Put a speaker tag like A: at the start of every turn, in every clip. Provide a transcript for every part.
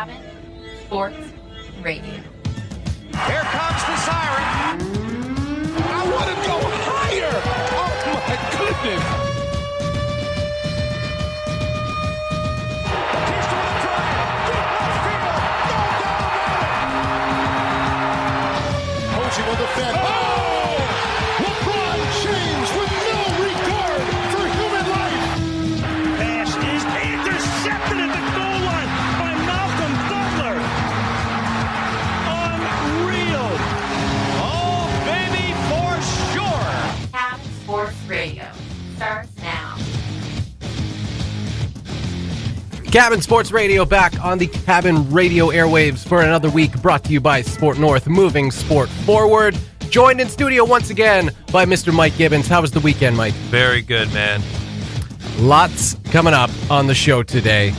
A: Cabin Sports Radio.
B: Here comes the siren. I want to go higher. Oh, my goodness. Posey will defend. Oh! LeBron James with no regard for human life.
C: Pass is intercepted at the goal line by Malcolm Butler. Unreal.
B: Oh, baby, for sure.
A: Cabin Sports Radio starts now.
D: Cabin Sports Radio back on the Cabin Radio airwaves for another week, brought to you by Sport North, moving sport forward. Joined in studio once again by Mr. Mike Gibbons. How was the weekend, Mike?
E: Very good, man.
D: Lots coming up on the show today.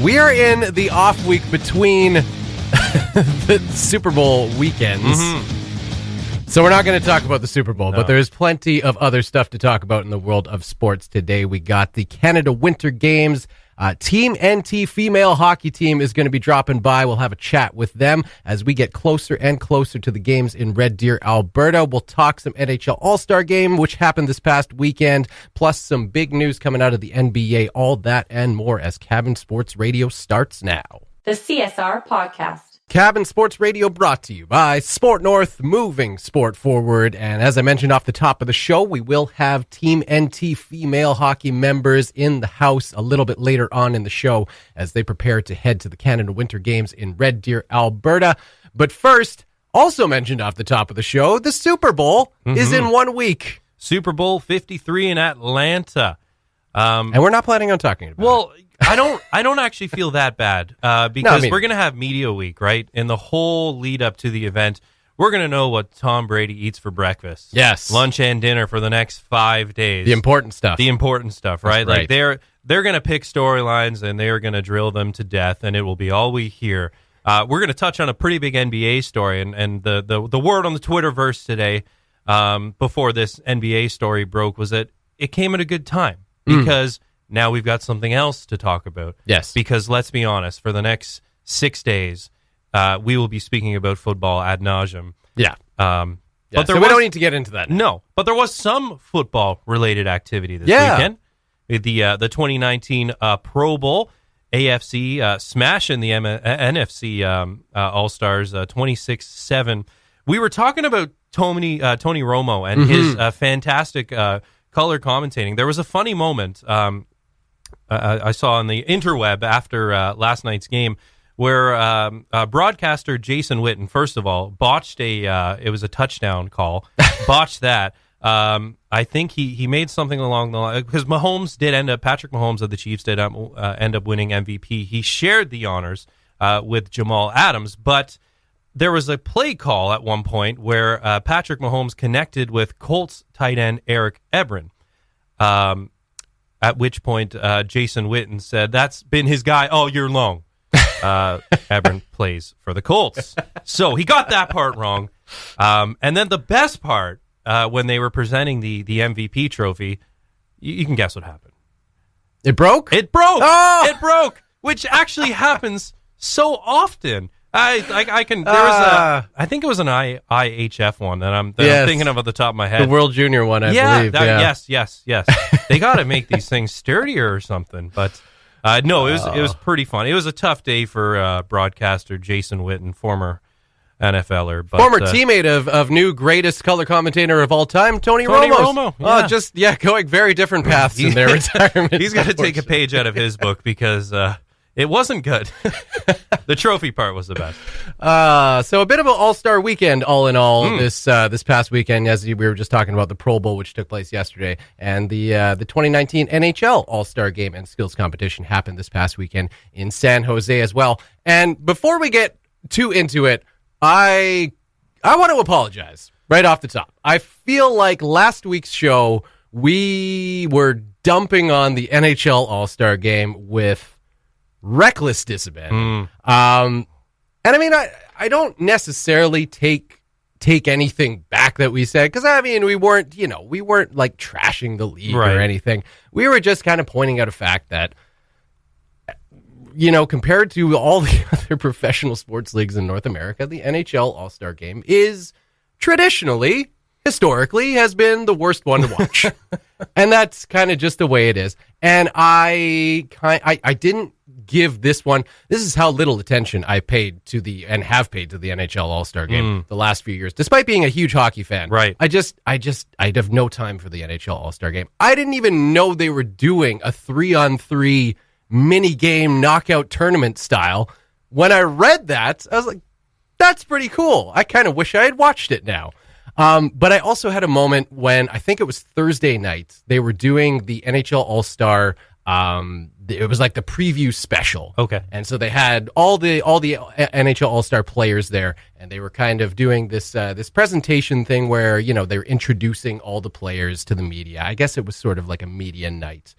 D: We are in the off week between the Super Bowl weekends. So we're not going to talk about the Super Bowl, but there's plenty of other stuff to talk about in the world of sports today. We got the Canada Winter Games. Team NT female hockey team is going to be dropping by. We'll have a chat with them as we get closer and closer to the games in Red Deer, Alberta. We'll talk some NHL All-Star Game, which happened this past weekend, plus some big news coming out of the NBA. All that and more as Cabin Sports Radio starts now.
A: The CSR Podcast.
D: Cabin Sports Radio brought to you by Sport North, moving sport forward. And as I mentioned off the top of the show, we will have Team NT female hockey members in the house a little bit later on in the show as they prepare to head to the Canada Winter Games in Red Deer, Alberta. But first, also mentioned off the top of the show, the Super Bowl is in 1 week.
E: Super Bowl 53 in Atlanta.
D: And we're not planning on talking about it.
E: I don't actually feel that bad because we're going to have media week, right? And the whole lead up to the event, we're going to know what Tom Brady eats for breakfast.
D: Yes.
E: Lunch and dinner for the next 5 days.
D: The important stuff.
E: Right?
D: That's
E: Like they're going to pick storylines and they're going to drill them to death, and it will be all we hear. We're going to touch on a pretty big NBA story, and the word on the Twitterverse today before this NBA story broke was that it came at a good time because now we've got something else to talk about.
D: Yes.
E: Because let's be honest, for the next 6 days, we will be speaking about football ad nauseum.
D: Yeah.
E: But
D: we don't need to get into that now.
E: No, but there was some football-related activity this weekend. The 2019 Pro Bowl, AFC smashing the NFC All-Stars 26-7. We were talking about Tony Romo and his fantastic color commentating. There was a funny moment I saw on the interweb after last night's game where broadcaster Jason Witten, first of all, botched it was a touchdown call, botched that. I think he made something along the line, because Patrick Mahomes of the Chiefs did end up winning MVP. He shared the honors with Jamal Adams, but there was a play call at one point where Patrick Mahomes connected with Colts tight end Eric Ebron. At which point, Jason Witten said, that's been his guy all year long. Ebron plays for the Colts. So he got that part wrong. And then the best part, when they were presenting the MVP trophy, you can guess what happened.
D: It broke?
E: It broke.
D: Oh!
E: It broke, which actually happens so often. I think it was an IHF one that I'm thinking of at the top of my head.
D: The World Junior one, I believe.
E: Yes. They got to make these things sturdier or something. But no, it was pretty fun. It was a tough day for broadcaster Jason Witten, former NFLer, but
D: former teammate of new greatest color commentator of all time, Tony Romo.
E: Yeah.
D: Going very different paths in their retirement.
E: He's got to take a page out of his book because it wasn't good. The trophy part was the best.
D: So a bit of an all-star weekend, all in all, this past weekend, as we were just talking about the Pro Bowl, which took place yesterday, and the 2019 NHL All-Star Game and Skills Competition happened this past weekend in San Jose as well. And before we get too into it, I want to apologize right off the top. I feel like last week's show, we were dumping on the NHL All-Star Game with reckless disabandon. And I mean, I don't necessarily take anything back that we said, because I mean, we weren't like trashing the league or anything. We were just kind of pointing out a fact that, compared to all the other professional sports leagues in North America, the NHL All-Star Game is traditionally, historically, has been the worst one to watch. And that's kind of just the way it is. And I didn't give this one. This is how little attention I paid to and have paid to the NHL All-Star Game the last few years, despite being a huge hockey fan.
E: Right.
D: I'd have no time for the NHL All-Star Game. I didn't even know they were doing a 3-on-3 mini game knockout tournament style. When I read that, I was like, that's pretty cool. I kind of wish I had watched it now. But I also had a moment when I think it was Thursday night. They were doing the NHL All-Star. It was like the preview special.
E: Okay.
D: And so they had all the NHL All-Star players there, and they were kind of doing this presentation thing where, they're introducing all the players to the media. I guess it was sort of like a media night.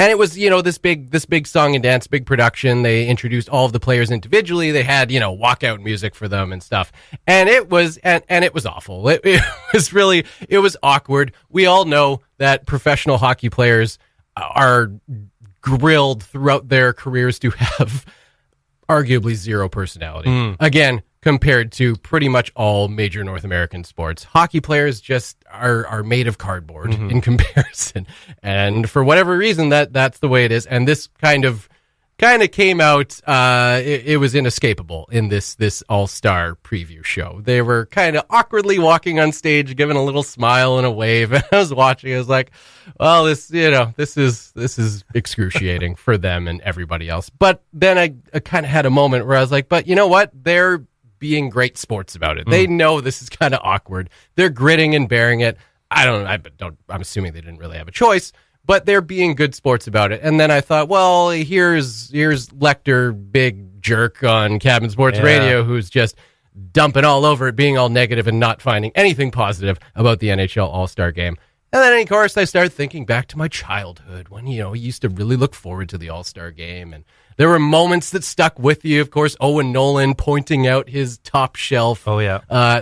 D: And it was, this big song and dance, big production. They introduced all of the players individually. They had, walkout music for them and stuff. And it was awful. It was awkward. We all know that professional hockey players are grilled throughout their careers to have arguably zero personality. Again, compared to pretty much all major North American sports, hockey players just are made of cardboard in comparison. And for whatever reason, that's the way it is. And this kind of came out. It was inescapable in this All-Star preview show. They were kind of awkwardly walking on stage, giving a little smile and a wave. And I was watching. I was like, well, this is excruciating for them and everybody else. But then I kind of had a moment where I was like, but you know what? They're being great sports about it. They know this is kind of awkward. They're gritting and bearing it. I'm assuming they didn't really have a choice, but they're being good sports about it. And then I thought, well, here's Lecter, big jerk on Cabin Sports Radio, who's just dumping all over it, being all negative and not finding anything positive about the NHL All-Star Game. And then, of course, I started thinking back to my childhood when, we used to really look forward to the All-Star Game. And there were moments that stuck with you. Of course, Owen Nolan pointing out his top shelf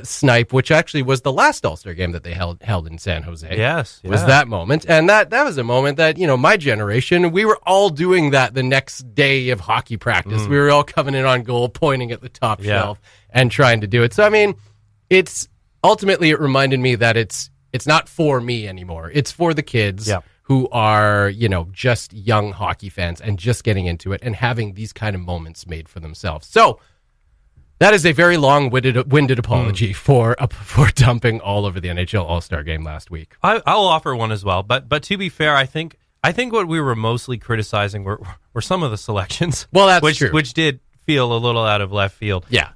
D: snipe, which actually was the last All-Star Game that they held in San Jose.
E: Yes.
D: Was that moment. And that was a moment that, my generation, we were all doing that the next day of hockey practice. We were all coming in on goal, pointing at the top shelf and trying to do it. So, I mean, it reminded me that it's not for me anymore. It's for the kids who are, just young hockey fans and just getting into it and having these kind of moments made for themselves. So that is a very long-winded apology for dumping all over the NHL All-Star Game last week.
E: I'll offer one as well. But to be fair, I think what we were mostly criticizing were some of the selections.
D: Well, that's true.
E: Which did feel a little out of left field.
D: Yeah.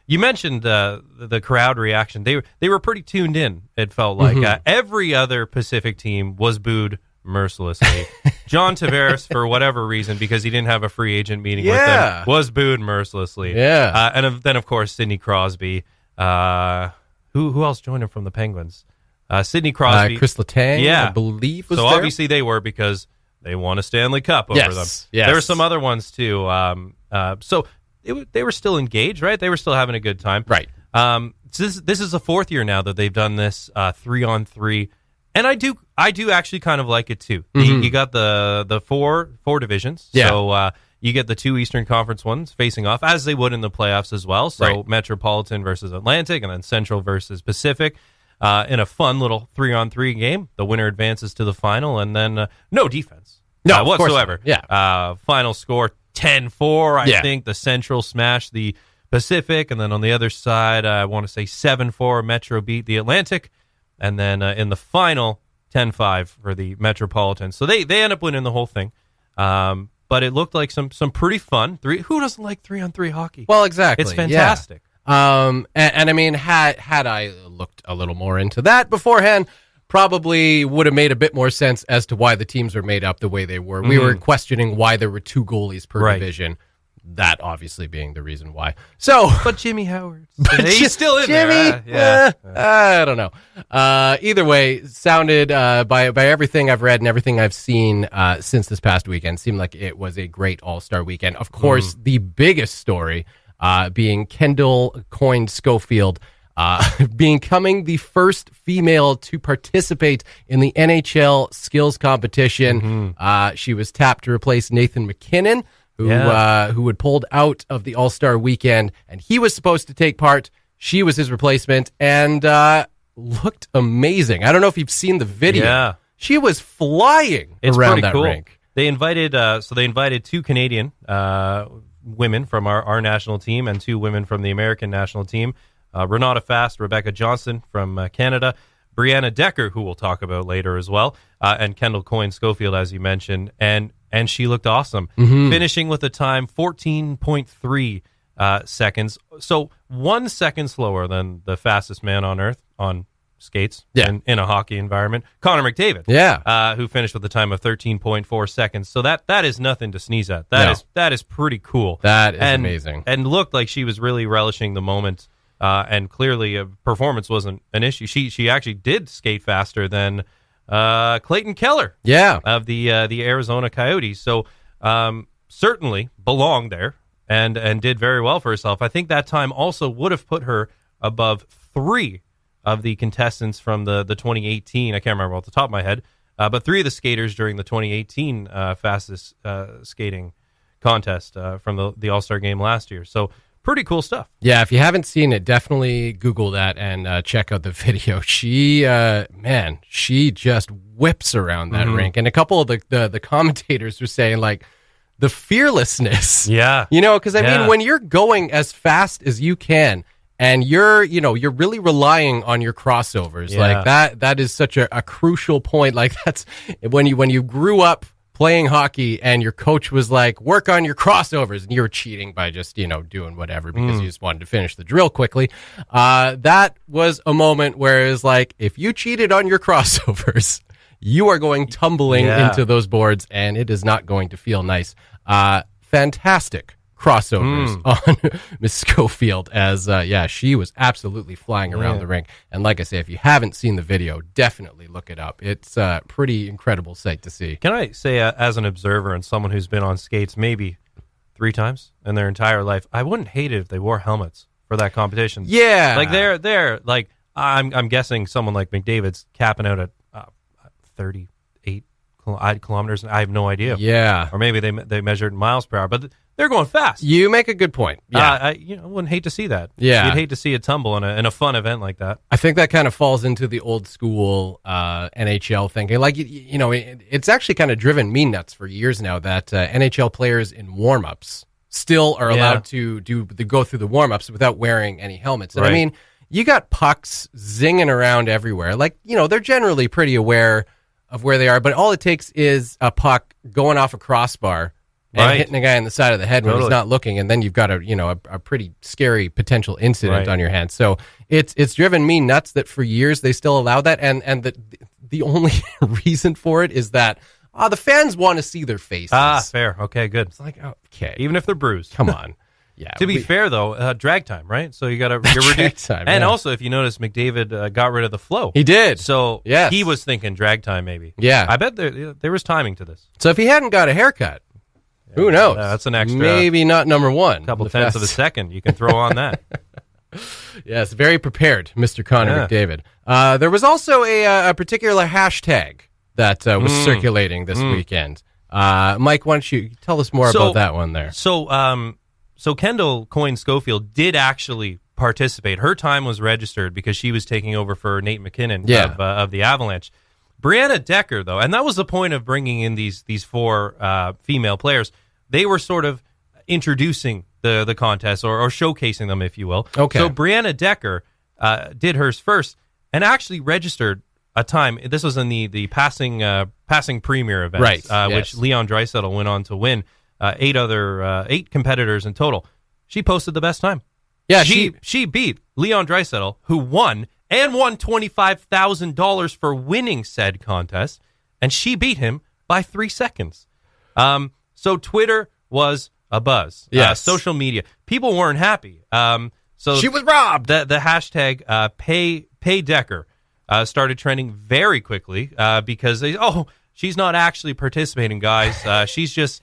E: You mentioned the crowd reaction. They were pretty tuned in. It felt like every other Pacific team was booed mercilessly. John Tavares, for whatever reason, because he didn't have a free agent meeting with them, was booed mercilessly.
D: Yeah,
E: and then of course Sidney Crosby. Who else joined him from the Penguins? Sidney Crosby,
D: Chris Letang, I believe was
E: so
D: there.
E: Obviously they were because they won a Stanley Cup over them.
D: Yes.
E: There were some other ones too. So they were still engaged, right? They were still having a good time,
D: right?
E: So this is the fourth year now that they've done this 3-on-3, and I do actually kind of like it too. You got the four divisions, so you get the two Eastern Conference ones facing off as they would in the playoffs as well. So Metropolitan versus Atlantic, and then Central versus Pacific. In a fun little 3-on-3 game, the winner advances to the final, and then no defense, whatsoever. Final score 10-4. I think the Central smashed the Pacific, and then on the other side, I want to say 7-4. Metro beat the Atlantic, and then in the final 10-5 for the Metropolitan. So they end up winning the whole thing. But it looked like some pretty fun. Who doesn't like 3-on-3 hockey?
D: Well, exactly.
E: It's fantastic.
D: And I mean, had I looked a little more into that beforehand, probably would have made a bit more sense as to why the teams were made up the way they were. We were questioning why there were two goalies per division. That obviously being the reason why. So,
E: but Jimmy Howard, he's still in
D: Jimmy,
E: there.
D: I don't know. Either way, sounded by everything I've read and everything I've seen since this past weekend, seemed like it was a great All-Star weekend. Of course, the biggest story being Kendall Coyne Schofield becoming the first female to participate in the NHL skills competition. She was tapped to replace Nathan McKinnon, who had pulled out of the All-Star Weekend, and he was supposed to take part. She was his replacement, and looked amazing. I don't know if you've seen the video.
E: Yeah.
D: She was flying around that rink.
E: They invited two Canadian women from our national team and two women from the American national team. Renata Fast, Rebecca Johnson from Canada, Brianna Decker, who we'll talk about later as well, and Kendall Coyne-Schofield, as you mentioned, and she looked awesome, finishing with a time 14.3 seconds, so 1 second slower than the fastest man on earth on skates in a hockey environment, Connor McDavid, who finished with a time of 13.4 seconds. So that is nothing to sneeze at. That is pretty cool.
D: That is amazing.
E: And looked like she was really relishing the moment. And clearly, performance wasn't an issue. She actually did skate faster than Clayton Keller, of the Arizona Coyotes. So certainly belonged there and did very well for herself. I think that time also would have put her above 3 of the contestants from the 2018. I can't remember off the top of my head, but 3 of the skaters during the 2018 fastest skating contest from the All-Star game last year. So. Pretty cool stuff. Yeah,
D: if you haven't seen it, definitely Google that and check out the video. She just whips around that rink. And a couple of the commentators were saying, like, the fearlessness.
E: Yeah.
D: Because, I mean, when you're going as fast as you can and you're really relying on your crossovers, like that is such a crucial point. Like, that's when you grew up playing hockey and your coach was like, work on your crossovers, and you were cheating by just, doing whatever because you just wanted to finish the drill quickly. That was a moment where it was like, if you cheated on your crossovers, you are going tumbling into those boards and it is not going to feel nice. Fantastic crossovers on Miss Schofield as, she was absolutely flying around the rink. And like I say, if you haven't seen the video, definitely look it up. It's a pretty incredible sight to see.
E: Can I say, as an observer and someone who's been on skates maybe 3 times in their entire life, I wouldn't hate it if they wore helmets for that competition.
D: Yeah.
E: Like they're like, I'm guessing someone like McDavid's capping out at 38 kilometers. I have no idea.
D: Yeah.
E: Or maybe they measured in miles per hour, but they're going fast.
D: You make a good point. Yeah.
E: I wouldn't hate to see that.
D: Yeah.
E: You'd hate to see a tumble in a fun event like that.
D: I think that kind of falls into the old school NHL thinking. Like, it's actually kind of driven me nuts for years now that NHL players in warm-ups still are allowed to go through the warm-ups without wearing any helmets. And I mean, you got pucks zinging around everywhere. Like, they're generally pretty aware of where they are, but all it takes is a puck going off a crossbar and hitting a guy in the side of the head when he's not looking, and then you've got a pretty scary potential incident on your hands. So it's driven me nuts that for years they still allow that, and the only reason for it is that the fans want to see their faces.
E: Fair. Okay, good.
D: It's like, okay,
E: even if they're bruised.
D: Come on. Yeah.
E: To be fair, though, drag time, right? So you got to
D: drag time,
E: and also, if you notice, McDavid got rid of the flow.
D: He did.
E: So he was thinking drag time, maybe.
D: Yeah.
E: I bet there was timing to this.
D: So if he hadn't got a haircut, who knows?
E: That's an extra.
D: Maybe not number one.
E: A couple tenths of a second you can throw on that.
D: Yes, very prepared, Mr. Connor McDavid. There was also a particular hashtag that was circulating this weekend. Mike, why don't you tell us more about that one there?
E: So Kendall Coyne-Schofield did actually participate. Her time was registered because she was taking over for Nate McKinnon of the Avalanche. Brianna Decker, though, and that was the point of bringing in these 4 female players. They were sort of introducing the contest or showcasing them, if you will.
D: Okay.
E: So Brianna Decker did hers first and actually registered a time. This was in the passing premier event, which Leon Draisaitl went on to win. 8 competitors in total. She posted the best time.
D: Yeah,
E: she beat Leon Draisaitl, who won $25,000 for winning said contest, and she beat him by 3 seconds. So Twitter was abuzz.
D: Yes.
E: Social media, people weren't happy. So
D: she was robbed.
E: The hashtag pay Decker started trending very quickly because she's not actually participating, guys. She's just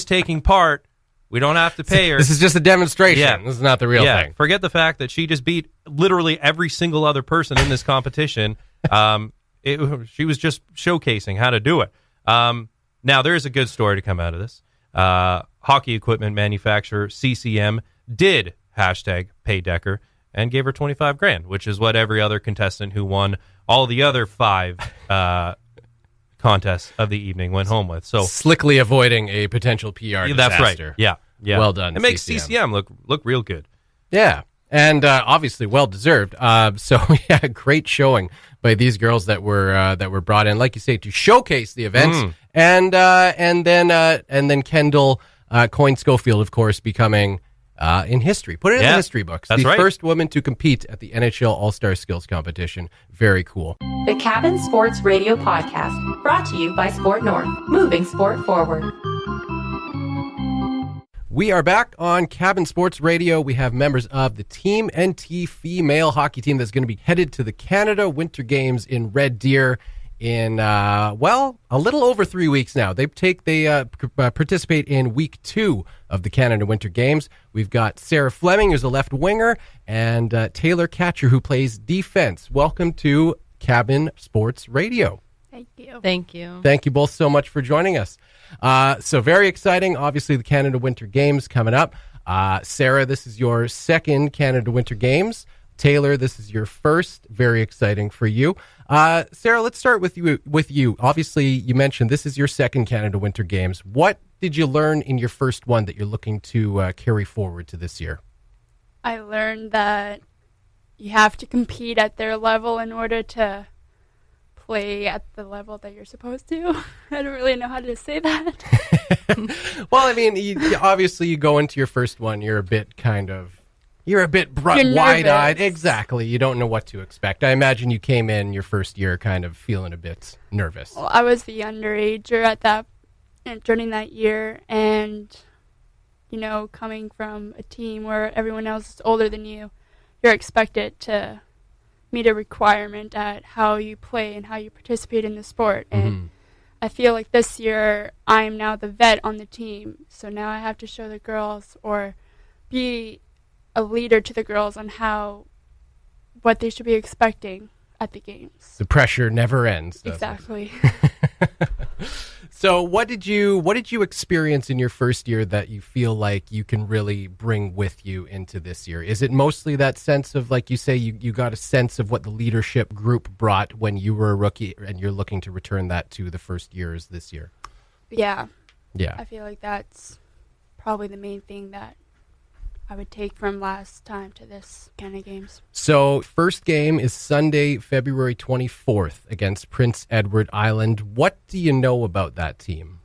E: taking part We don't have to pay her.
D: This is just a demonstration.
E: Yeah.
D: This is not the real thing.
E: Forget the fact that she just beat literally every single other person in this competition. She was just showcasing how to do it. Now, there is a good story to come out of this. Hockey equipment manufacturer CCM did #pay Decker and gave her $25,000, which is what every other contestant who won all the other 5 contests of the evening went home with. So
D: slickly avoiding a potential PR disaster.
E: That's right. Yeah.
D: Well done.
E: It makes CCM look real good.
D: Yeah. And obviously well deserved. So yeah, great showing by these girls that were brought in, like you say, to showcase the events. And then Kendall Coyne Schofield, of course, becoming in history. Put it in the history books.
E: That's right.
D: First woman to compete at the NHL All-Star Skills Competition. Very cool.
A: The Cabin Sports Radio Podcast, brought to you by Sport North, moving sport forward.
D: We are back on Cabin Sports Radio. We have members of the Team NT female hockey team that's going to be headed to the Canada Winter Games in Red Deer in, a little over 3 weeks now. They participate in week 2 of the Canada Winter Games. We've got Sarah Fleming, who's a left winger, and Taylor Catcher, who plays defense. Welcome to Cabin Sports Radio.
F: Thank you.
G: Thank you.
D: Thank you both so much for joining us. So very exciting. Obviously, the Canada Winter Games coming up. Sarah, this is your second Canada Winter Games. Taylor, this is your first. Very exciting for you. Sarah, let's start with you. Obviously, you mentioned this is your second Canada Winter Games. What did you learn in your first one that you're looking to carry forward to this year?
F: I learned that you have to compete at their level in order to play at the level that you're supposed to. I don't really know how to say that.
D: Well, I mean, obviously you go into your first one, you're a bit wide-eyed. Exactly. You don't know what to expect. I imagine you came in your first year kind of feeling a bit nervous.
F: Well, I was the underager during that year, and coming from a team where everyone else is older than you, you're expected to meet a requirement at how you play and how you participate in the sport. And I feel like this year I'm now the vet on the team, so now I have to show the girls or be a leader to the girls on what they should be expecting at the games.
D: The pressure never ends.
F: Exactly.
D: So what did you experience in your first year that you feel like you can really bring with you into this year? Is it mostly that sense of, like you say, you got a sense of what the leadership group brought when you were a rookie, and you're looking to return that to the first years this year?
F: Yeah.
D: Yeah.
F: I feel like that's probably the main thing that I would take from last time to this kind of games.
D: So first game is Sunday, February 24th against Prince Edward Island. What do you know about that team?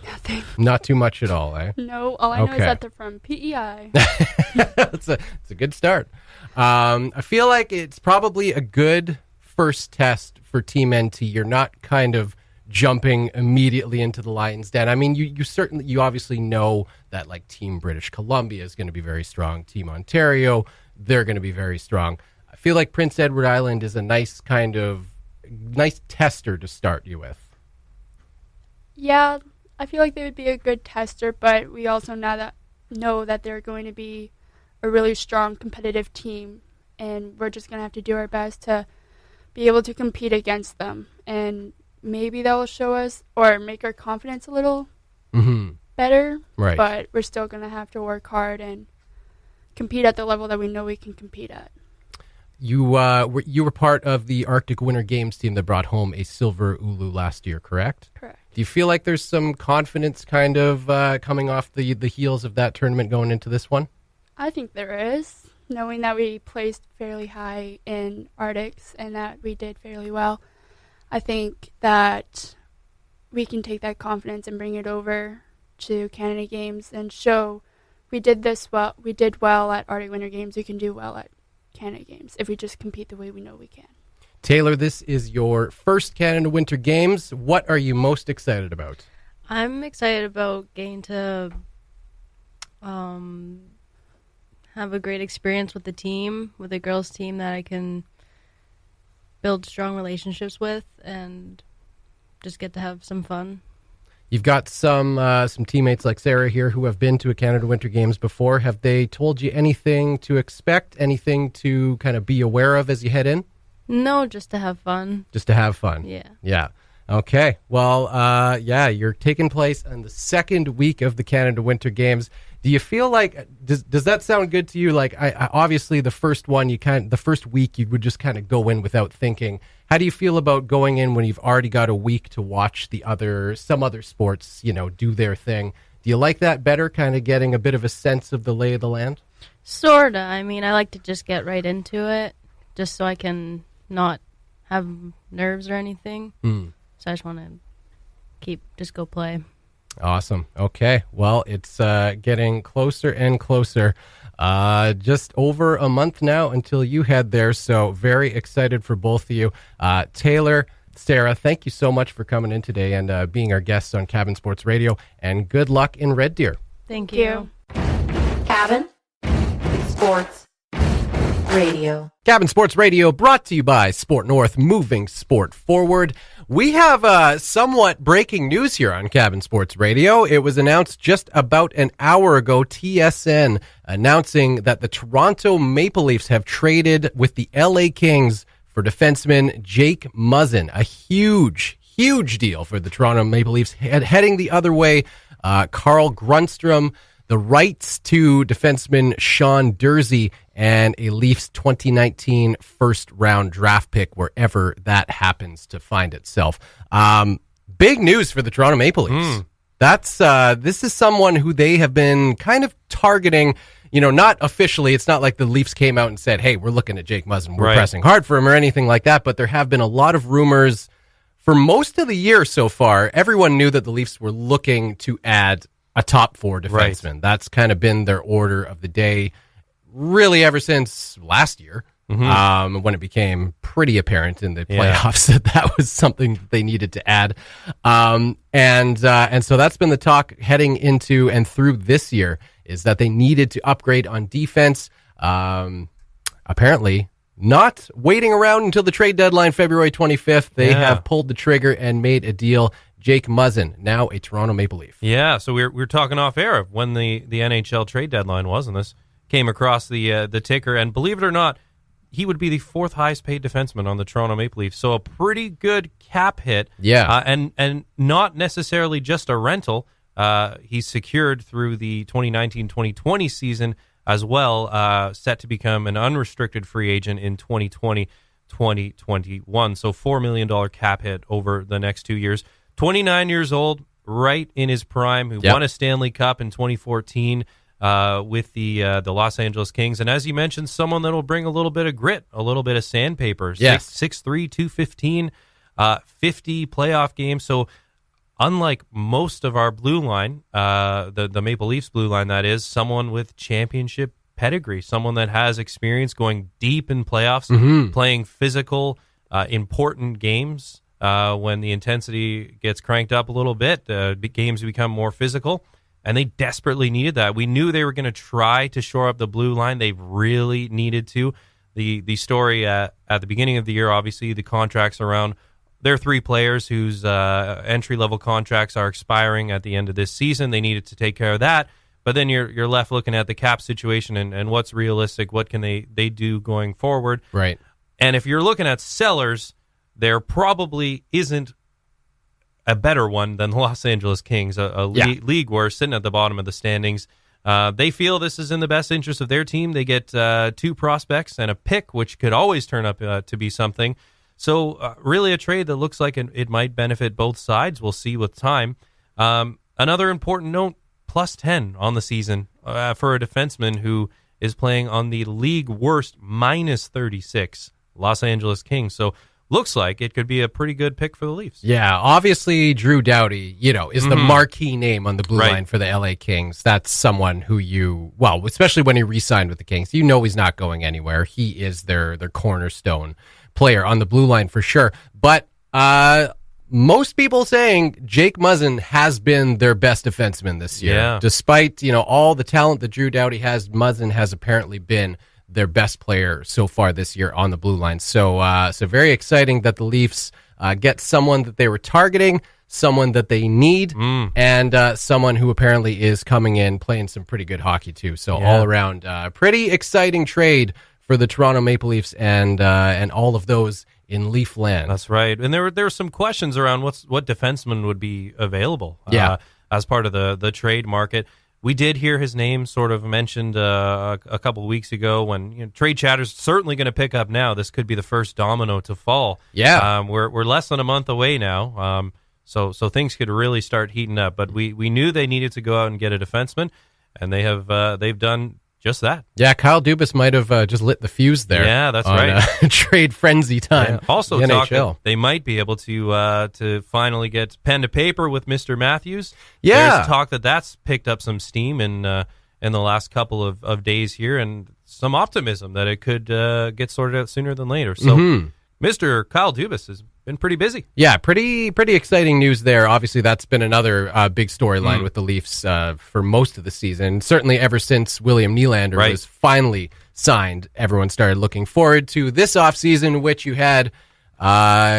F: Nothing.
D: Not too much at all, eh?
F: No, all I know is that they're from PEI.
D: It's a good start. I feel like it's probably a good first test for Team NT. You're not kind of jumping immediately into the lion's den. I mean, you obviously know that like Team British Columbia is going to be very strong. Team Ontario, they're going to be very strong. I feel like Prince Edward Island is a nice tester to start you with.
F: Yeah, I feel like they would be a good tester, but we also know that they're going to be a really strong competitive team, and we're just going to have to do our best to be able to compete against them. And maybe that will show us or make our confidence a little better.
D: Right.
F: But we're still going to have to work hard and compete at the level that we know we can compete at.
D: You were part of the Arctic Winter Games team that brought home a silver ulu last year, correct?
F: Correct.
D: Do you feel like there's some confidence kind of coming off the heels of that tournament going into this one?
F: I think there is, knowing that we placed fairly high in Arctics and that we did fairly well. I think that we can take that confidence and bring it over to Canada Games and show we did well at Arctic Winter Games. We can do well at Canada Games if we just compete the way we know we can.
D: Taylor, this is your first Canada Winter Games. What are you most excited about?
G: I'm excited about getting to have a great experience with the team, with the girls' team that I can build strong relationships with and just get to have some fun.
D: You've got some teammates like Sarah here who have been to a Canada Winter Games before. Have they told you anything to expect, anything to kind of be aware of as you head in?
G: No, just to have fun.
D: Just to have fun.
G: Yeah.
D: Yeah. Okay. Well, you're taking place on the second week of the Canada Winter Games. Do you feel like does that sound good to you? Like, I obviously the first week you would just kind of go in without thinking. How do you feel about going in when you've already got a week to watch some other sports, do their thing? Do you like that better, kind of getting a bit of a sense of the lay of the land?
G: Sorta. I mean, I like to just get right into it, just so I can not have nerves or anything. So I just want to just go play.
D: Awesome. Okay. Well, it's getting closer and closer. Just over a month now until you head there. So very excited for both of you. Taylor, Sarah, thank you so much for coming in today and being our guests on Cabin Sports Radio. And good luck in Red Deer.
G: Thank you.
A: Cabin Sports Radio.
D: Cabin Sports Radio brought to you by Sport North, moving sport forward. We have somewhat breaking news here on Cabin Sports Radio. It was announced just about an hour ago, TSN announcing that the Toronto Maple Leafs have traded with the LA Kings for defenseman Jake Muzzin. A huge deal for the Toronto Maple Leafs. Heading the other way, Carl Grundstrom, the rights to defenseman Sean Dursey, and a Leafs 2019 first-round draft pick wherever that happens to find itself. Big news for the Toronto Maple Leafs. This is someone who they have been kind of targeting, not officially. It's not like the Leafs came out and said, hey, we're looking at Jake Muzzin. We're pressing hard for him or anything like that, but there have been a lot of rumors for most of the year so far. Everyone knew that the Leafs were looking to add a top four defenseman. Right. That's kind of been their order of the day, really ever since last year, when it became pretty apparent in the playoffs that was something that they needed to add. And so that's been the talk heading into and through this year, is that they needed to upgrade on defense. Apparently not waiting around until the trade deadline, February 25th. They have pulled the trigger and made a deal. Jake Muzzin, now a Toronto Maple Leaf. Yeah,
E: so we were talking off air of when the NHL trade deadline was, and this came across the ticker, and believe it or not, he would be the fourth highest paid defenseman on the Toronto Maple Leafs, so a pretty good cap hit.
D: Yeah.
E: And not necessarily just a rental. He's secured through the 2019-2020 season as well, set to become an unrestricted free agent in 2020-2021. So $4 million cap hit over the next 2 years. 29 years old, right in his prime, who won a Stanley Cup in 2014 with the Los Angeles Kings. And as you mentioned, someone that will bring a little bit of grit, a little bit of sandpaper.
D: Yes.
E: 6'3", 215, 50 playoff games. So unlike most of our blue line, the Maple Leafs blue line, that is, someone with championship pedigree, someone that has experience going deep in playoffs, playing physical, important games. When the intensity gets cranked up a little bit, games become more physical, and they desperately needed that. We knew they were going to try to shore up the blue line. They really needed to. The story at the beginning of the year, obviously, the contracts around their three players whose entry-level contracts are expiring at the end of this season. They needed to take care of that. But then you're left looking at the cap situation and what's realistic, what can they do going forward.
D: Right.
E: And if you're looking at sellers, there probably isn't a better one than the Los Angeles Kings, a league where sitting at the bottom of the standings. They feel this is in the best interest of their team. They get two prospects and a pick, which could always turn up to be something. So really a trade that looks like it might benefit both sides. We'll see with time. Another important note, plus 10 on the season for a defenseman who is playing on the league worst minus 36 Los Angeles Kings. So looks like it could be a pretty good pick for the Leafs.
D: Yeah, obviously Drew Doughty, is the marquee name on the blue line for the LA Kings. That's someone who especially when he re-signed with the Kings, he's not going anywhere. He is their cornerstone player on the blue line for sure. But most people saying Jake Muzzin has been their best defenseman this year.
E: Yeah.
D: Despite, all the talent that Drew Doughty has, Muzzin has apparently been their best player so far this year on the blue line. So very exciting that the Leafs get someone that they were targeting, someone that they need, and someone who apparently is coming in playing some pretty good hockey too. So all around, pretty exciting trade for the Toronto Maple Leafs and all of those in Leafland.
E: That's right. And there were some questions around what defenseman would be available as part of the trade market. We did hear his name sort of mentioned a couple of weeks ago when trade chatter's certainly going to pick up now. This could be the first domino to fall.
D: Yeah.
E: We're less than a month away now. So things could really start heating up. But we knew they needed to go out and get a defenseman, and they've done just that.
D: Yeah, Kyle Dubas might have just lit the fuse there.
E: Yeah, that's right.
D: Trade frenzy time.
E: Yeah. Also,
D: the
E: talk
D: NHL.
E: they might be able to finally get pen to paper with Mr. Matthews.
D: Yeah.
E: There's talk that's picked up some steam in the last couple of days here, and some optimism that it could get sorted out sooner than later. So, Mr. Kyle Dubas has been pretty busy.
D: Yeah, pretty exciting news there. Obviously, that's been another big storyline with the Leafs for most of the season. Certainly ever since William Nylander was finally signed, everyone started looking forward to this offseason, which you had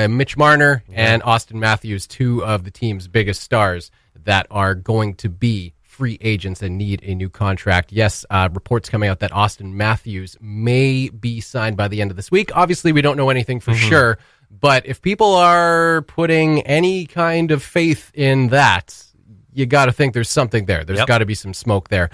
D: Mitch Marner and Austin Matthews, two of the team's biggest stars that are going to be free agents and need a new contract. Yes, reports coming out that Austin Matthews may be signed by the end of this week. Obviously, we don't know anything for sure, but if people are putting any kind of faith in that, you got to think there's something there. There's got to be some smoke there.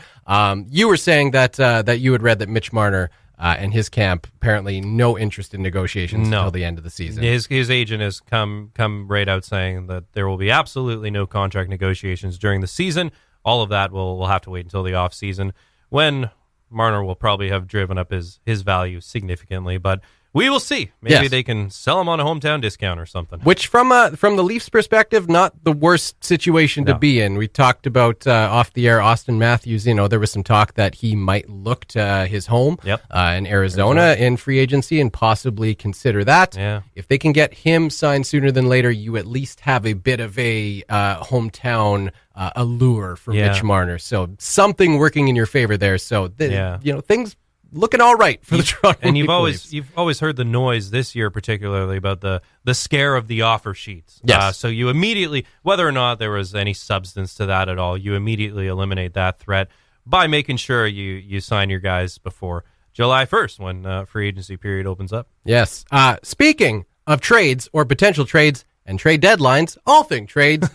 D: You were saying that you had read that Mitch Marner and his camp apparently no interest in negotiations until the end of the season.
E: His agent has come right out saying that there will be absolutely no contract negotiations during the season. All of that we'll have to wait until the off season, when Marner will probably have driven up his value significantly. But we will see. Maybe they can sell him on a hometown discount or something.
D: Which, from the Leafs' perspective, not the worst situation to be in. We talked about off the air Austin Matthews. There was some talk that he might look to his home in Arizona in free agency and possibly consider that.
E: Yeah.
D: If they can get him signed sooner than later, you at least have a bit of a hometown allure for Mitch Marner. So something working in your favor there. So things looking all right for the Toronto
E: and
D: Maple Leafs.
E: you've always heard the noise this year, particularly about the scare of the offer sheets.
D: Yes.
E: So you immediately, whether or not there was any substance to that at all, you immediately eliminate that threat by making sure you sign your guys before July 1st when free agency period opens up.
D: Yes. Speaking of trades or potential trades and trade deadlines, all thing trades,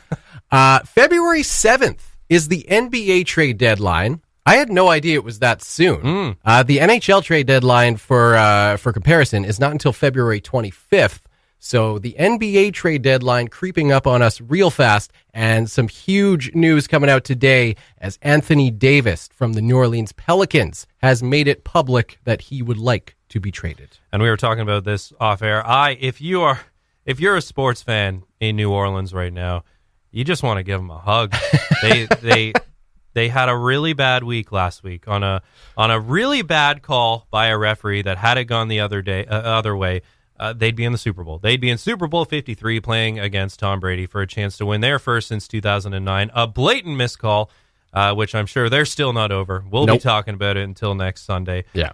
D: February 7th is the NBA trade deadline. I had no idea it was that soon. The NHL trade deadline, for comparison, is not until February 25th. So the NBA trade deadline creeping up on us real fast, and some huge news coming out today as Anthony Davis from the New Orleans Pelicans has made it public that he would like to be traded.
E: And we were talking about this off air. If you're a sports fan in New Orleans right now, you just want to give them a hug. They had a really bad week last week on a really bad call by a referee that had it gone the other way, they'd be in the Super Bowl. They'd be in Super Bowl 53 playing against Tom Brady for a chance to win their first since 2009. A blatant missed call, which I'm sure they're still not over. We'll be talking about it until next Sunday.
D: Yeah.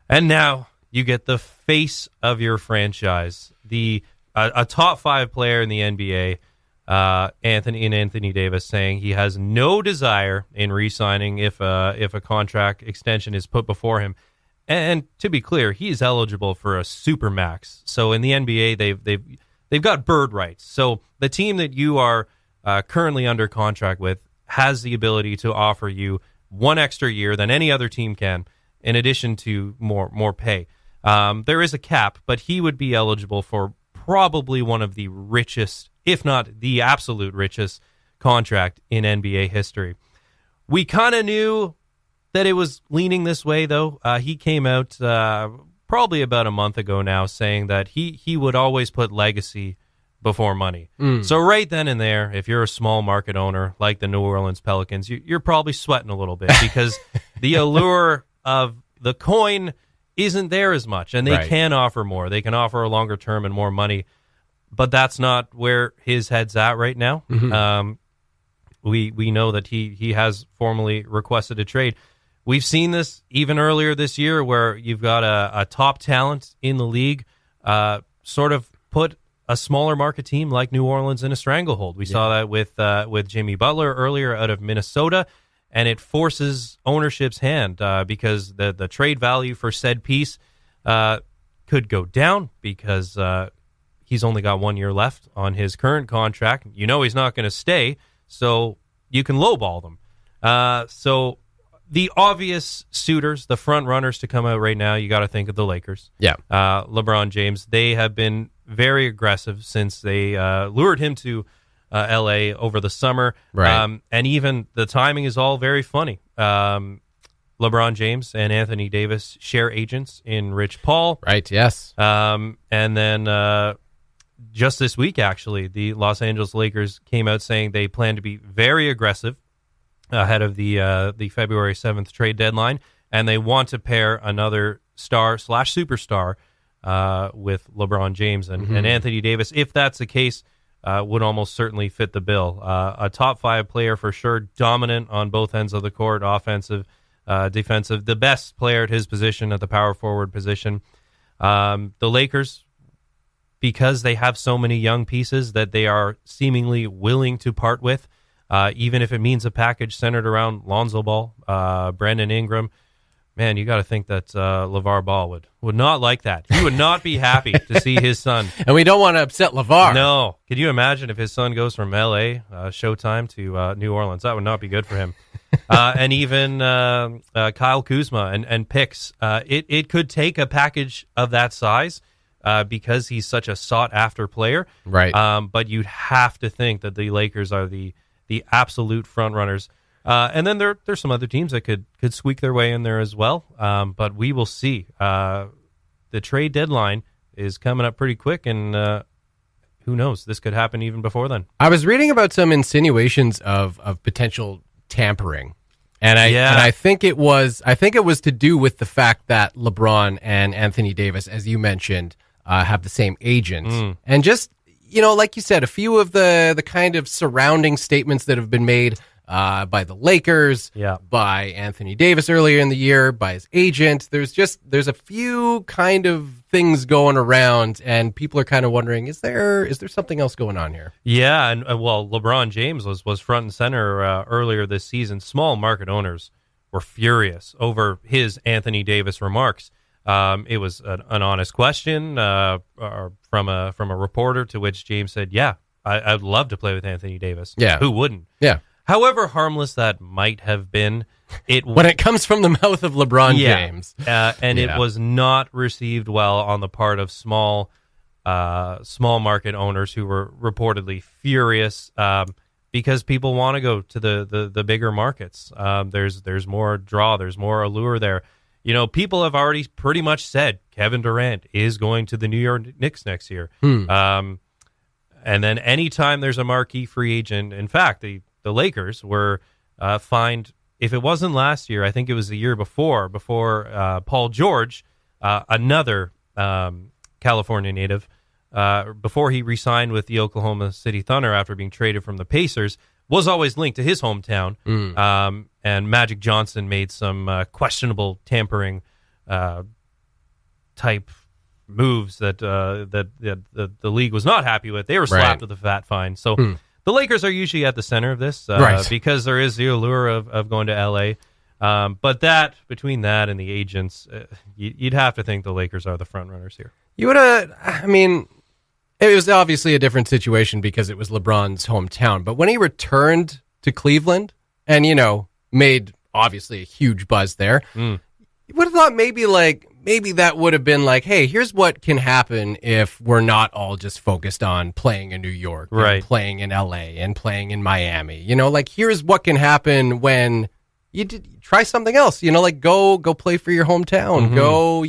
E: And now you get the face of your franchise, a top 5 player in the NBA, Anthony Davis, saying he has no desire in re-signing if a contract extension is put before him. And to be clear, he's eligible for a supermax. So in the NBA, they've got bird rights. So the team that you are currently under contract with has the ability to offer you one extra year than any other team can, in addition to more pay. There is a cap, but he would be eligible for probably one of the richest, if not the absolute richest, contract in NBA history. We kind of knew that it was leaning this way, though. He came out probably about a month ago now saying that he would always put legacy before money. So right then and there, if you're a small market owner like the New Orleans Pelicans, you're probably sweating a little bit because the allure of the coin isn't there as much, and they can offer more. They can offer a longer term and more money, but that's not where his head's at right now. We know that he has formally requested a trade. We've seen this even earlier this year where you've got a top talent in the league sort of put a smaller market team like New Orleans in a stranglehold. We saw that with Jimmy Butler earlier out of Minnesota, and it forces ownership's hand because the trade value for said piece could go down because he's only got 1 year left on his current contract. You know he's not going to stay, so you can lowball them. So the obvious suitors, the front runners to come out right now, you got to think of the Lakers.
D: Yeah.
E: LeBron James. They have been very aggressive since they lured him to L.A. over the summer.
D: Right.
E: And even the timing is all very funny. LeBron James and Anthony Davis share agents in Rich Paul.
D: Right, yes.
E: And then just this week, actually, the Los Angeles Lakers came out saying they plan to be very aggressive ahead of the February 7th trade deadline, and they want to pair another star/superstar with LeBron James and Anthony Davis. If that's the case, would almost certainly fit the bill. A top 5 player for sure, dominant on both ends of the court, offensive, defensive, the best player at his position, at the power forward position. The Lakers, because they have so many young pieces that they are seemingly willing to part with, even if it means a package centered around Lonzo Ball, Brandon Ingram. Man, you got to think that LeVar Ball would not like that. He would not be happy to see his son.
D: And we don't want to upset LeVar.
E: No. Could you imagine if his son goes from L.A., Showtime, to New Orleans? That would not be good for him. And even Kyle Kuzma and picks. It could take a package of that size because he's such a sought-after player.
D: Right.
E: But you'd have to think that the Lakers are the absolute front runners. And then there's some other teams that could squeak their way in there as well. But we will see. The trade deadline is coming up pretty quick, and who knows? This could happen even before then.
D: I was reading about some insinuations of potential tampering, and I think it was to do with the fact that LeBron and Anthony Davis, as you mentioned, have the same agent, and just like you said, a few of the kind of surrounding statements that have been made by the Lakers, by Anthony Davis earlier in the year, by his agent. There's a few kind of things going around, and people are kind of wondering, is there something else going on here? Yeah,
E: and well, LeBron James was front and center earlier this season. Small market owners were furious over his Anthony Davis remarks. It was an honest question from a reporter, to which James said, "Yeah, I'd love to play with Anthony Davis.
D: Yeah,
E: who wouldn't?
D: Yeah."
E: However harmless that might have been,
D: when it comes from the mouth of LeBron James,
E: it was not received well on the part of small market owners who were reportedly furious because people want to go to the bigger markets. There's more draw, there's more allure there. People have already pretty much said Kevin Durant is going to the New York Knicks next year. And then anytime there's a marquee free agent, in fact, the Lakers were fined, if it wasn't last year, I think it was the year before Paul George, another California native, before he re-signed with the Oklahoma City Thunder after being traded from the Pacers, was always linked to his hometown. And Magic Johnson made some questionable tampering type moves that the league was not happy with. They were slapped with a fat fine. So the Lakers are usually at the center of this because there is the allure of going to L.A. But between that and the agents, you'd have to think the Lakers are the front runners here.
D: You would have, it was obviously a different situation because it was LeBron's hometown. But when he returned to Cleveland and, made obviously a huge buzz there, you would have thought maybe that would have been like, hey, here's what can happen if we're not all just focused on playing in New York, and playing in LA and playing in Miami. Here's what can happen when you try something else. Go play for your hometown. Go,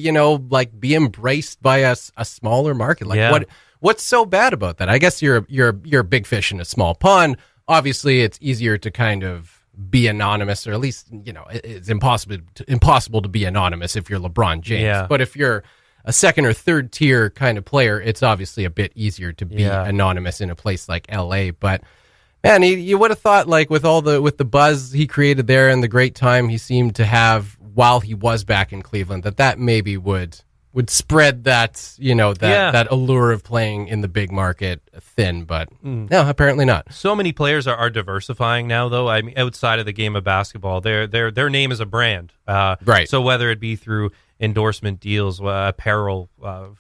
D: be embraced by a smaller market. What's so bad about that? I guess you're a big fish in a small pond. Obviously, it's easier to kind of be anonymous, or at least, it's impossible to be anonymous if you're LeBron James. Yeah. But if you're a second or third tier kind of player, it's obviously a bit easier to be anonymous in a place like LA. But man, you would have thought, with the buzz he created there and the great time he seemed to have while he was back in Cleveland, that maybe would would spread that, that allure of playing in the big market thin, but no, apparently not.
E: So many players are diversifying now, though. I mean, outside of the game of basketball, their name is a brand.
D: Right.
E: So whether it be through endorsement deals, apparel,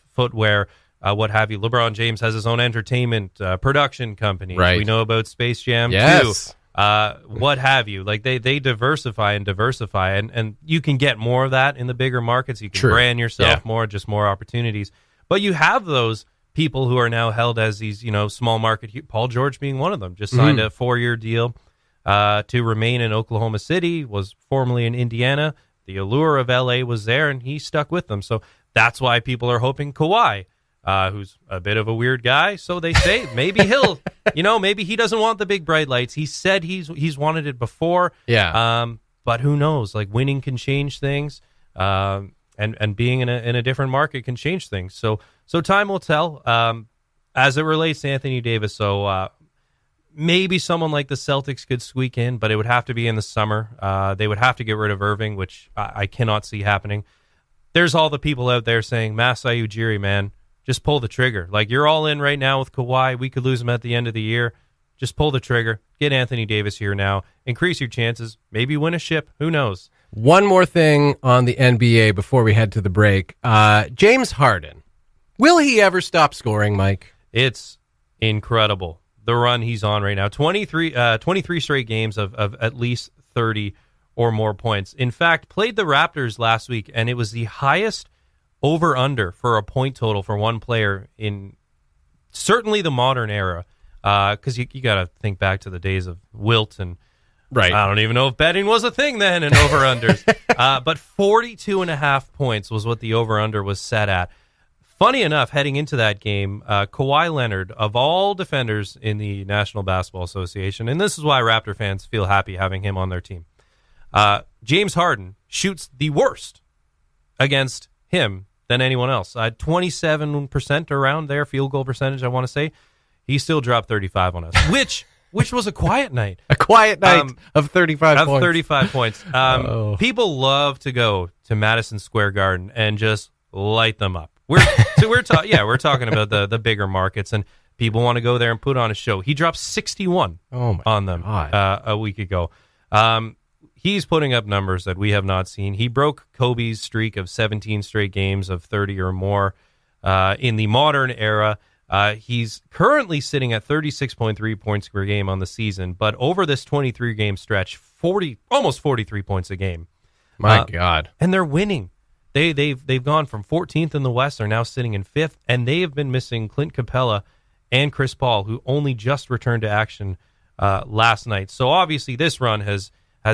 E: footwear, what have you. LeBron James has his own entertainment production company.
D: Right.
E: We know about Space Jam,
D: yes.
E: too. What have you. Like they diversify, and you can get more of that in the bigger markets. You can brand yourself more, just more opportunities. But you have those people who are now held as these, small market. Paul George being one of them, just signed a 4-year deal to remain in Oklahoma City, was formerly in Indiana. The allure of LA was there, and he stuck with them. So that's why people are hoping Kawhi, who's a bit of a weird guy, so they say maybe he'll, maybe he doesn't want the big bright lights. He said he's wanted it before.
D: Yeah.
E: But who knows? Like winning can change things, and being in a different market can change things. So time will tell. As it relates to Anthony Davis, so maybe someone like the Celtics could squeak in, but it would have to be in the summer. They would have to get rid of Irving, which I cannot see happening. There's all the people out there saying, Masai Ujiri, man, just pull the trigger. Like, you're all in right now with Kawhi. We could lose him at the end of the year. Just pull the trigger. Get Anthony Davis here now. Increase your chances. Maybe win a ship. Who knows?
D: One more thing on the NBA before we head to the break. James Harden. Will he ever stop scoring, Mike?
E: It's incredible, the run he's on right now. 23 straight games of at least 30 or more points. In fact, played the Raptors last week, and it was the highest over-under for a point total for one player in certainly the modern era, because you got to think back to the days of Wilt, and
D: right.
E: I don't even know if betting was a thing then in over-unders. But 42.5 points was what the over-under was set at. Funny enough, heading into that game, Kawhi Leonard, of all defenders in the National Basketball Association, and this is why Raptor fans feel happy having him on their team, James Harden shoots the worst against him than anyone else. 27% around there, field goal percentage, I want to say. He still dropped 35 on us, which was a quiet night.
D: A quiet night of 35 points.
E: 35 points. People love to go to Madison Square Garden and just light them up. We're talking about the bigger markets, and people want to go there and put on a show. He dropped 61 on them a week ago. He's putting up numbers that we have not seen. He broke Kobe's streak of 17 straight games of 30 or more in the modern era. He's currently sitting at 36.3 points per game on the season, but over this 23-game stretch, almost 43 points a game.
D: My God.
E: And they're winning. They've gone from 14th in the West, are now sitting in 5th, and they have been missing Clint Capella and Chris Paul, who only just returned to action last night. So obviously this run has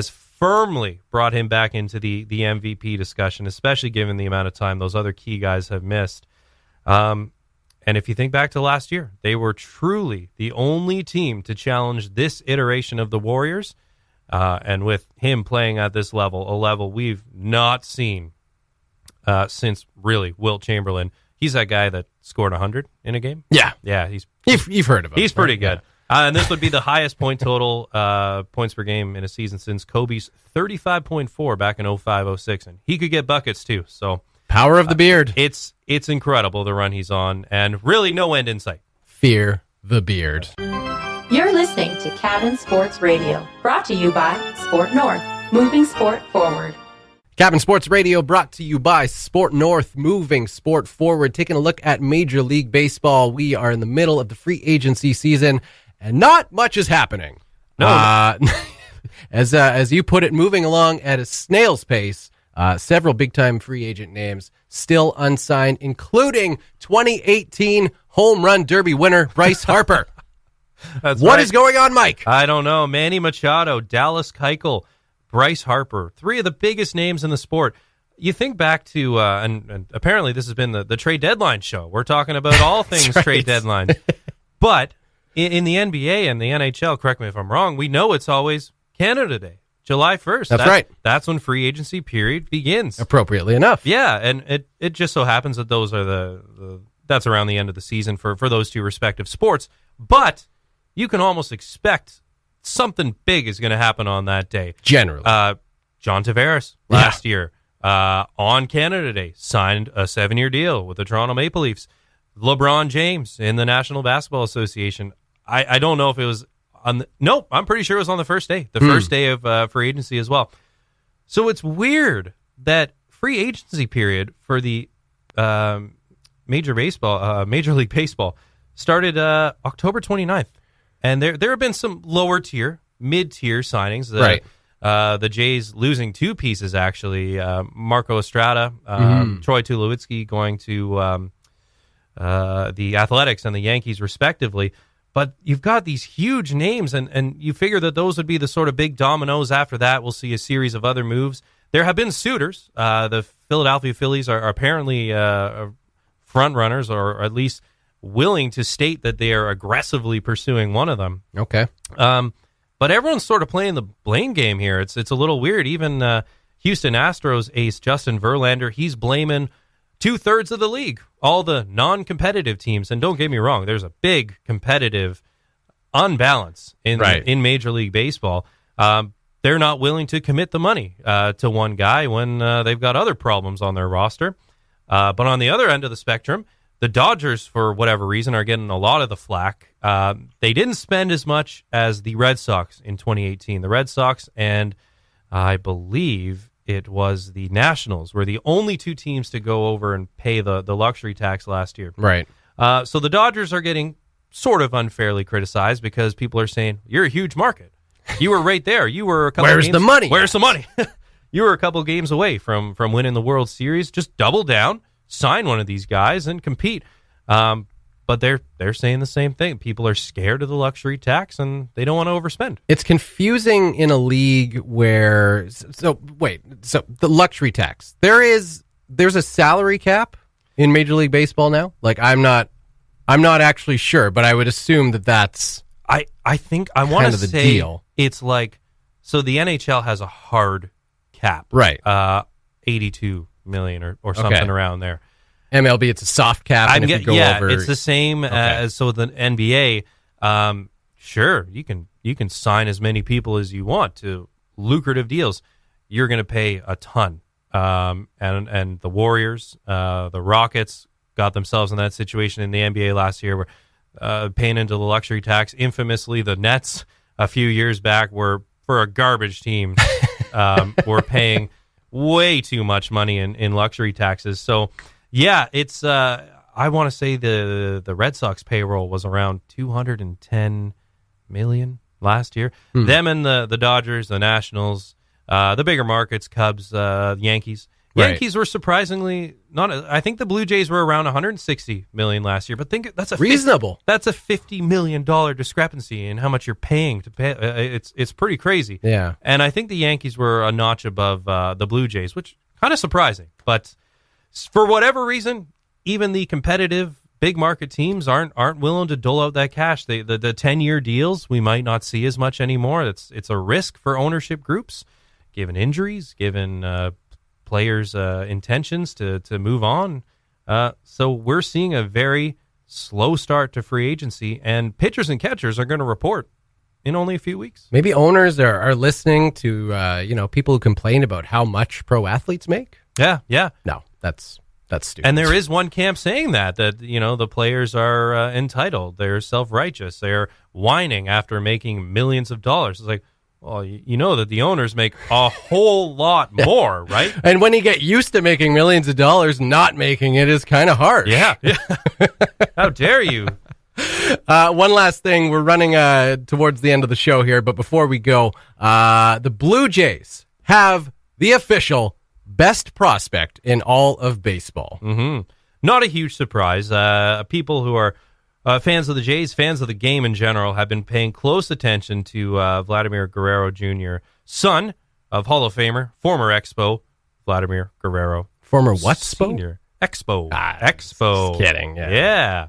E: firmly brought him back into the MVP discussion, especially given the amount of time those other key guys have missed. And if you think back to last year, they were truly the only team to challenge this iteration of the Warriors. And with him playing at this level, a level we've not seen since really Wilt Chamberlain. He's that guy that scored 100 in a game.
D: Yeah. You've heard of him.
E: He's pretty good. And this would be the highest point total points per game in a season since Kobe's 35.4 back in 05-06. And he could get buckets too. So
D: power of the beard.
E: It's incredible, the run he's on, and really no end in sight.
D: Fear the beard.
A: You're listening to Cabin Sports Radio, brought to you by Sport North, moving sport forward.
D: Cabin Sports Radio brought to you by Sport North, moving sport forward. Taking a look at Major League Baseball. We are in the middle of the free agency season, and not much is happening.
E: No.
D: As you put it, moving along at a snail's pace. Several big-time free agent names still unsigned, including 2018 Home Run Derby winner Bryce Harper. What is going on, Mike?
E: I don't know. Manny Machado, Dallas Keuchel, Bryce Harper, three of the biggest names in the sport. You think back to, and apparently this has been the trade deadline show. We're talking about all things right. Trade deadlines. But in the NBA and the NHL, correct me if I'm wrong, we know it's always Canada Day, July 1st.
D: That's right.
E: That's when free agency period begins.
D: Appropriately enough.
E: Yeah, and it just so happens that those are that's around the end of the season for those two respective sports. But you can almost expect something big is going to happen on that day.
D: Generally.
E: John Tavares last year. on Canada Day, signed a 7-year deal with the Toronto Maple Leafs. LeBron James in the National Basketball Association. I don't know if it was on nope, I'm pretty sure it was on the first day. The first day of free agency as well. So it's weird that free agency period for the Major League Baseball started October 29th. And there have been some lower tier, mid-tier signings.
D: Right.
E: The Jays losing 2 pieces, actually. Marco Estrada, Troy Tulowitzki going to the Athletics and the Yankees, respectively. But you've got these huge names, and you figure that those would be the sort of big dominoes. After that, we'll see a series of other moves. There have been suitors. The Philadelphia Phillies are apparently front runners, or at least willing to state that they are aggressively pursuing one of them.
D: Okay.
E: But everyone's sort of playing the blame game here. It's a little weird. Even Houston Astros ace Justin Verlander, he's blaming 2/3 of the league, all the non-competitive teams. And don't get me wrong, there's a big competitive unbalance in Major League Baseball. They're not willing to commit the money to one guy when they've got other problems on their roster. But on the other end of the spectrum, the Dodgers, for whatever reason, are getting a lot of the flack. They didn't spend as much as the Red Sox in 2018. The Red Sox and I believe it was the Nationals were the only 2 teams to go over and pay the luxury tax last year.
D: Right.
E: So the Dodgers are getting sort of unfairly criticized because people are saying, you're a huge market. You were right there. You were a couple
D: Where's
E: games,
D: the money?
E: Where's the money? You were a couple games away from winning the World Series. Just double down, sign one of these guys, and compete. But they're saying the same thing. People are scared of the luxury tax, and they don't want to overspend.
D: It's confusing in a league where so the luxury tax. There's a salary cap in Major League Baseball now. Like I'm not actually sure, but I would assume that's
E: I think I want to say
D: deal.
E: It's like, so the NHL has a hard cap,
D: right?
E: 82 million or something around there.
D: MLB, it's a soft cap. And if you go over,
E: it's the same as so the NBA. Sure, you can sign as many people as you want to lucrative deals. You're going to pay a ton. And the Warriors, the Rockets got themselves in that situation in the NBA last year, where paying into the luxury tax. Infamously, the Nets a few years back were, for a garbage team, were paying way too much money in luxury taxes. So. Yeah, it's. I want to say the Red Sox payroll was around $210 million last year. Them and the Dodgers, the Nationals, the bigger markets, Cubs, Yankees. Yankees were surprisingly not. I think the Blue Jays were around $160 million last year. But think that's
D: reasonable.
E: That's a $50 million discrepancy in how much you're paying to pay. It's pretty crazy.
D: Yeah, and
E: I think the Yankees were a notch above the Blue Jays, which kind of surprising, but. For whatever reason, even the competitive big market teams aren't willing to dole out that cash. The 10-year deals we might not see as much anymore. It's a risk for ownership groups, given injuries, given players' intentions to move on. So we're seeing a very slow start to free agency, and pitchers and catchers are going to report in only a few weeks.
D: Maybe owners are listening to people who complain about how much pro athletes make.
E: Yeah.
D: No. That's stupid.
E: And there is one camp saying that the players are entitled. They're self-righteous. They're whining after making millions of dollars. It's like, well, you know that the owners make a whole lot more, right?
D: And when you get used to making millions of dollars, not making it is kind of harsh.
E: Yeah. How dare you?
D: One last thing. We're running towards the end of the show here, but before we go, the Blue Jays have the official best prospect in all of baseball.
E: Mm-hmm. Not a huge surprise. People who are fans of the Jays, fans of the game in general, have been paying close attention to Vladimir Guerrero Jr., son of Hall of Famer, former Expo, Vladimir Guerrero.
D: Former what?
E: Senior. Expo.
D: Expo. Just kidding.
E: Yeah.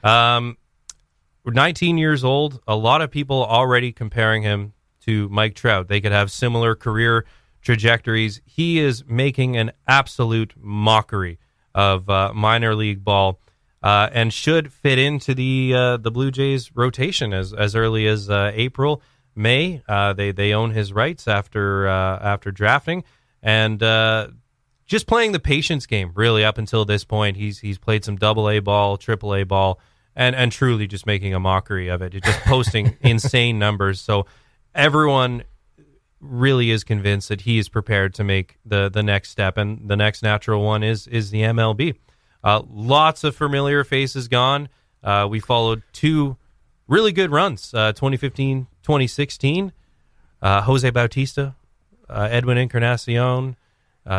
E: 19 years old. A lot of people already comparing him to Mike Trout. They could have similar career trajectories. He is making an absolute mockery of minor league ball, and should fit into the Blue Jays rotation as early as April, May. They own his rights after drafting, and just playing the patience game, really, up until this point. He's played some AA ball, AAA ball, and truly just making a mockery of it. Just posting insane numbers. So everyone really is convinced that he is prepared to make the next step, and the next natural one is the MLB. Lots of familiar faces gone. We followed 2 really good runs, 2015, 2016. Jose Bautista, Edwin Encarnacion,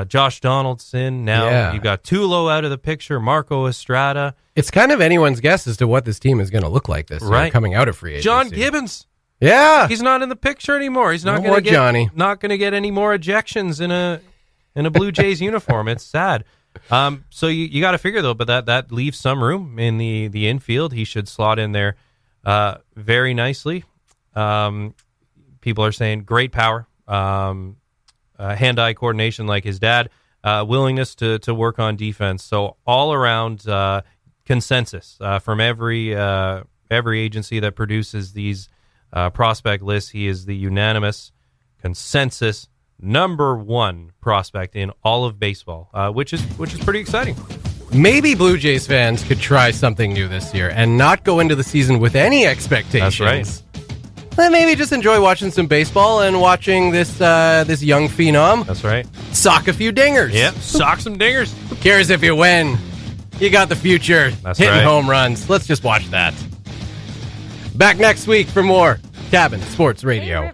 E: Josh Donaldson. Now you've got Tulo out of the picture, Marco Estrada.
D: It's kind of anyone's guess as to what this team is going to look like this year coming out of free agency.
E: John Gibbons.
D: Yeah.
E: He's not in the picture anymore. He's not going to get any more ejections in a Blue Jays uniform. It's sad. So you got to figure, though, but that leaves some room in the infield. He should slot in there very nicely. People are saying great power, hand-eye coordination like his dad, willingness to work on defense. So all around consensus from every agency that produces these prospect lists. He is the unanimous consensus number 1 prospect in all of baseball, which is pretty exciting.
D: Maybe Blue Jays fans could try something new this year and not go into the season with any expectations.
E: That's right.
D: Then maybe just enjoy watching some baseball and watching this young phenom.
E: That's right.
D: Sock a few dingers.
E: Yep, sock some dingers.
D: Who cares if you win? You got the future.
E: That's
D: hitting
E: right.
D: home runs. Let's just watch that. Back next week for more Cabin Sports Radio.